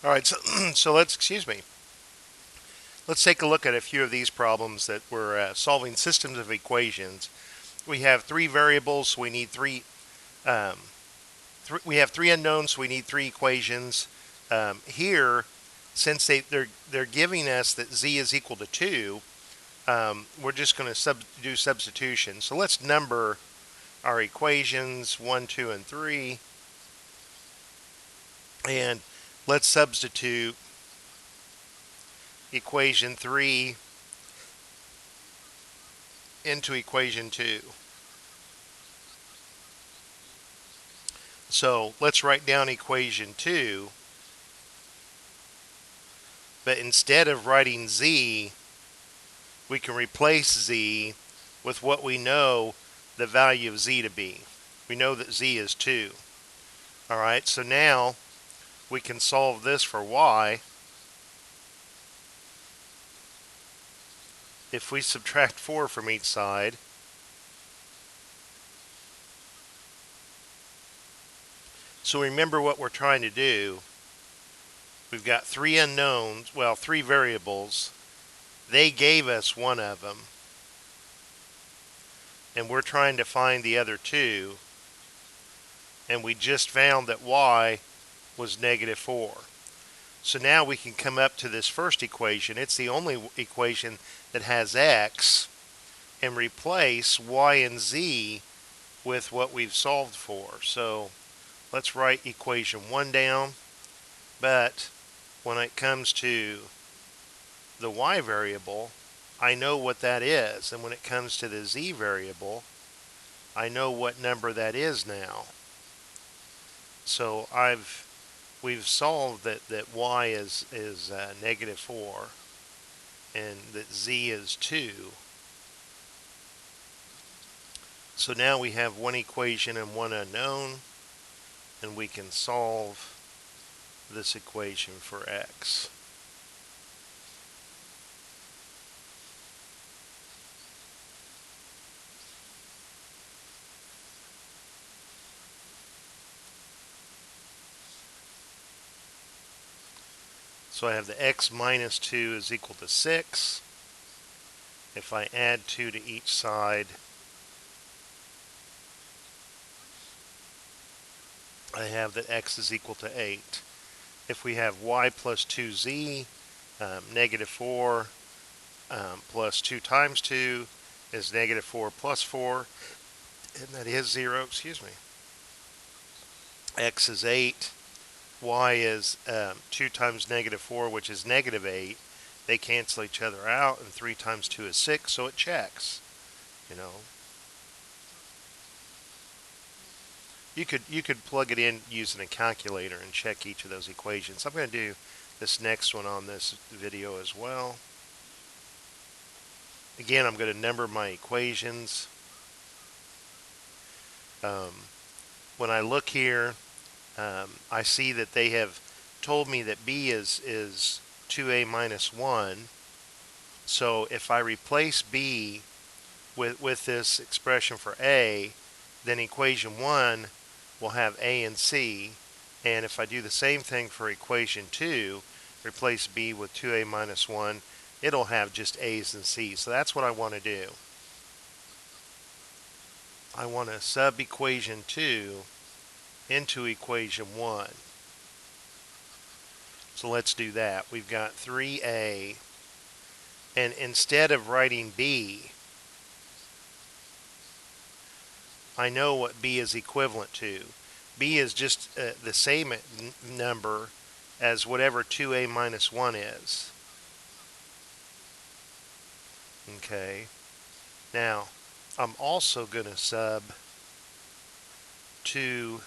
All right, so, so let's, excuse me, let's take a look at a few of these problems that we're solving systems of equations. We have three variables, so we need um, we have three unknowns, so we need three equations. Here, since they're giving us that z is equal to 2, we're just going to do substitution. So let's number our equations 1, 2, and 3, and let's substitute equation 3 into equation 2. So let's write down equation 2, but instead of writing z, we can replace z with what we know the value of z to be. We know that z is 2. All right, so now we can solve this for y. If we subtract 4 from each side, so remember what we're trying to do. We've got three unknowns, well, three variables. They gave us one of them, and we're trying to find the other two, and we just found that y was -4. So now we can come up to this first equation. It's the only equation that has x, and replace y and z with what we've solved for. So let's write equation 1 down, but when it comes to the y variable, I know what that is, and when it comes to the z variable, I know what number that is now. So we've solved that y is -4 and that z is 2. So now we have one equation and one unknown, and we can solve this equation for x. So I have the x minus 2 is equal to 6. If I add 2 to each side, I have that x is equal to 8. If we have y plus 2z, -4 plus 2 times 2 is -4 plus 4, and that is 0, excuse me. X is 8. Y is 2 times -4, which is -8. They cancel each other out, and 3 times 2 is 6, so it checks. You know, you could plug it in using a calculator and check each of those equations. I'm going to do this next one on this video as well. Again, I'm going to number my equations. When I look here, I see that they have told me that b is 2a minus 1. So if I replace b with this expression for a, then equation 1 will have a and c. And if I do the same thing for equation 2, replace b with 2a minus 1, it'll have just a's and c's. So that's what I want to do. I want to sub equation 2 into equation 1. So let's do that. We've got 3a, and instead of writing b, I know what b is equivalent to. B is just the same number as whatever 2a minus 1 is. Okay. Now, I'm also going to sub 2,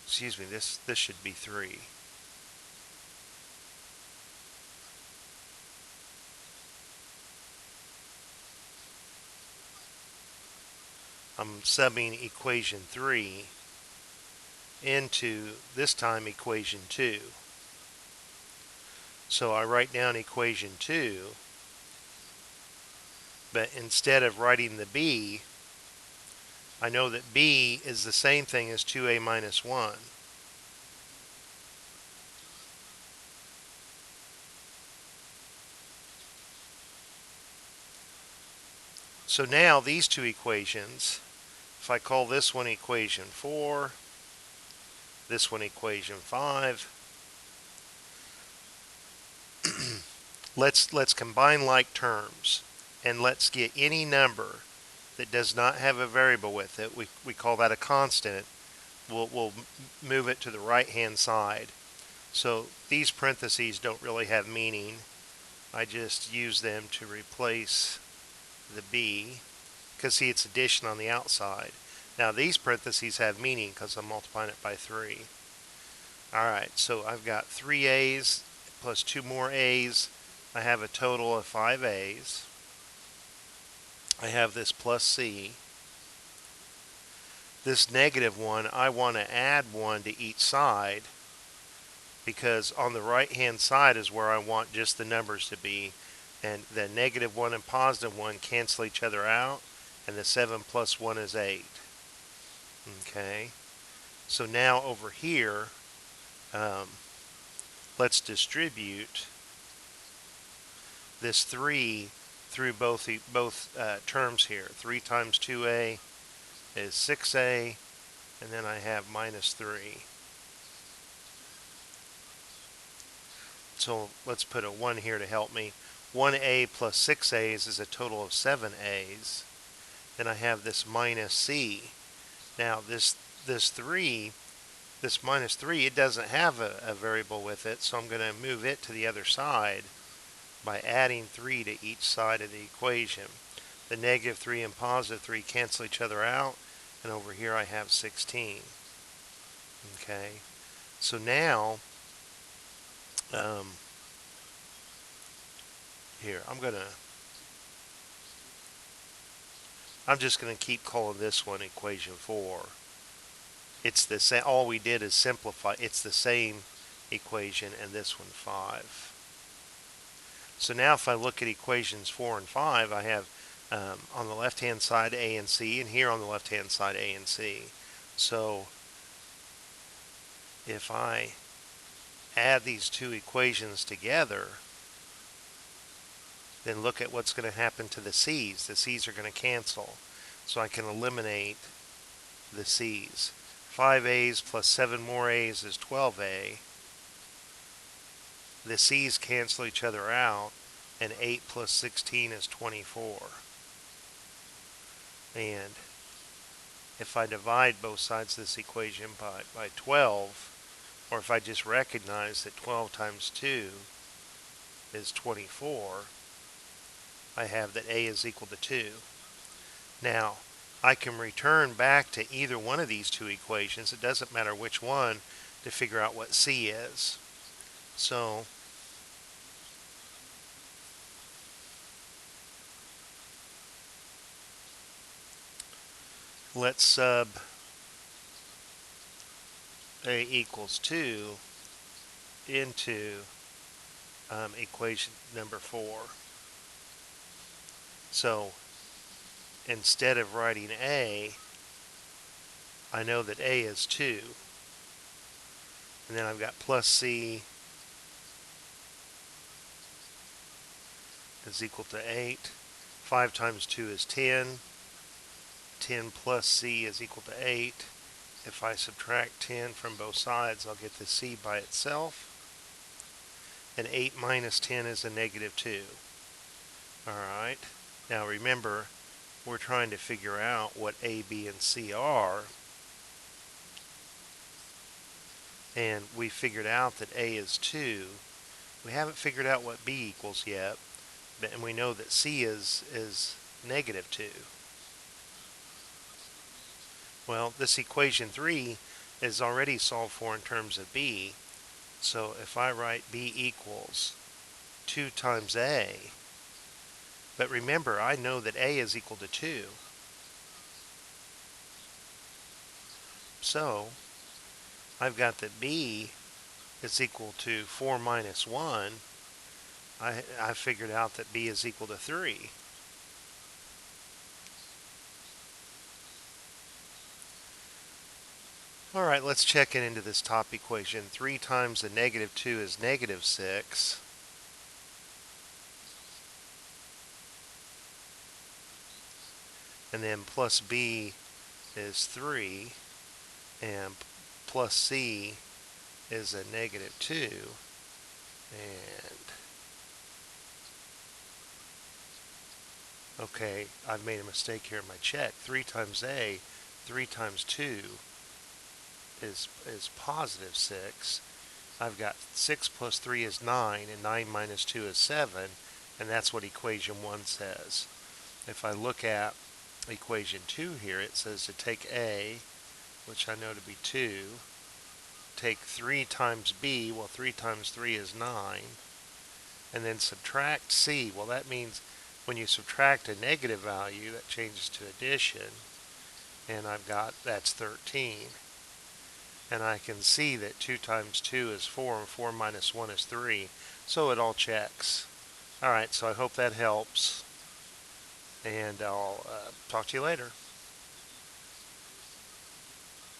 excuse me, this should be 3. I'm subbing equation 3 into, this time, equation 2. So I write down equation 2, but instead of writing the b, I know that b is the same thing as 2a minus 1. So now these two equations, if I call this one equation 4, this one equation 5, let's combine like terms, and let's get any number that does not have a variable with it. We call that a constant. We'll move it to the right hand side. So these parentheses don't really have meaning. I just use them to replace the b, because see, it's addition on the outside. Now these parentheses have meaning because I'm multiplying it by 3. Alright, so I've got 3 a's plus 2 more a's. I have a total of 5 a's. I have this plus c. This negative one, I want to add 1 to each side, because on the right hand side is where I want just the numbers to be, and the negative 1 and positive 1 cancel each other out, and the 7 plus 1 is 8. Okay, so now over here, let's distribute this 3 through both terms here. 3 times 2a is 6a, and then I have minus 3. So let's put a 1 here to help me. 1a plus 6a's is a total of 7a's. Then I have this minus c. Now this minus 3, it doesn't have a variable with it, so I'm going to move it to the other side by adding 3 to each side of the equation. The negative 3 and positive 3 cancel each other out, and over here I have 16. Okay, so now here I'm just going to keep calling this one equation 4. It's the same. All we did is simplify. It's the same equation, and this one 5. So now if I look at equations 4 and 5, I have on the left hand side a and c, and here on the left hand side a and c. So if I add these two equations together, then look at what's going to happen to the c's. The c's are going to cancel, so I can eliminate the c's. 5a's plus 7 more a's is 12a. The c's cancel each other out, and 8 plus 16 is 24. And if I divide both sides of this equation by 12, or if I just recognize that 12 times 2 is 24, I have that a is equal to 2. Now, I can return back to either one of these two equations, it doesn't matter which one, to figure out what c is. So, let's sub a equals 2 into equation number 4. So instead of writing a, I know that a is 2. And then I've got plus c is equal to 8. 5 times 2 is 10. 10 plus c is equal to 8. If I subtract 10 from both sides, I'll get the c by itself. And 8 minus 10 is a negative 2. Alright, now remember, we're trying to figure out what a, b, and c are. And we figured out that a is 2. We haven't figured out what b equals yet, and we know that c is negative 2. Well, this equation 3 is already solved for in terms of b. So if I write b equals 2 times a, but remember, I know that a is equal to 2. So I've got that b is equal to 4 minus 1. I figured out that b is equal to 3. Alright, let's check into this top equation. 3 times the negative 2 is negative 6. and then plus b is 3, and plus c is a negative 2, and okay, I've made a mistake here in my check. 3 times a, 3 times 2 is positive 6. I've got 6 plus 3 is 9, and 9 minus 2 is 7, and that's what equation 1 says. If I look at equation 2 here, it says to take a, which I know to be 2, take 3 times b, well 3 times 3 is 9, and then subtract c. Well, that means when you subtract a negative value, that changes to addition, and I've got, that's 13. And I can see that 2 times 2 is 4, and 4 minus 1 is 3, so it all checks. Alright, so I hope that helps, and I'll talk to you later.